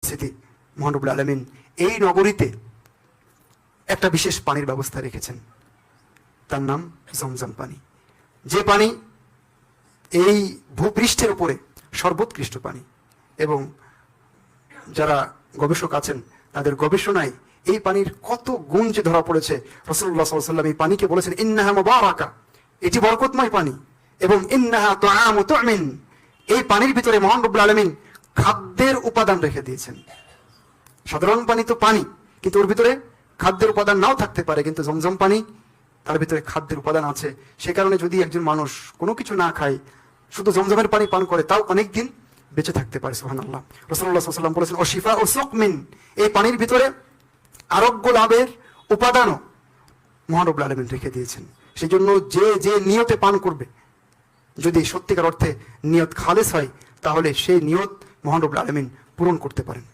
স্মৃতি, মহান রব্বুল আলামিন এই নগরীতে একটা বিশেষ পানির ব্যবস্থা রেখেছেন, তার নাম জমজম পানি। যে পানি এই ভূপৃষ্ঠের উপরে সর্বোৎকৃষ্ট পানি, এবং যারা গবেষক আছেন তাদের গবেষণায় এই পানির কত গুণ যে ধরা পড়েছে। রাসূলুল্লাহ সাল্লাল্লাহু আলাইহি ওয়াসাল্লাম এই পানিকে বলেছেন ইন্নাহা মুবারাকা, এটি বরকতময় পানি, এবং ইন্নাহা তুআমু তুমিন, এই পানির ভিতরে মহান রব্বুল আলামিন খাদ্যের উপাদান রেখে দিয়েছেন। সাধারণ পানি তো পানি, কিন্তু ওর ভিতরে খাদ্যের উপাদান নাও থাকতে পারে, কিন্তু জমজম পানি তার ভিতরে খাদ্যের উপাদান আছে। সে কারণে যদি একজন মানুষ কোনো কিছু না খায়, শুধু জমজমের পানি পান করে, তাও অনেক দিন বেঁচে থাকতে পারে। সুবহানাল্লাহ। রাসূলুল্লাহ সাল্লাল্লাহু আলাইহি ওয়াসাল্লাম বলেছেন ও শিফা ও সুকমিন, এই পানির ভিতরে আরোগ্য লাভের উপাদানও মহান রব্বুল আলামিন রেখে দিয়েছেন। সেই জন্য যে যে নিয়তে পান করবে, যদি সত্যিকার অর্থে নিয়ত খালেস হয়, তাহলে সেই নিয়ত মহান রব্বুল আলামিন পূরণ করতে পারেন।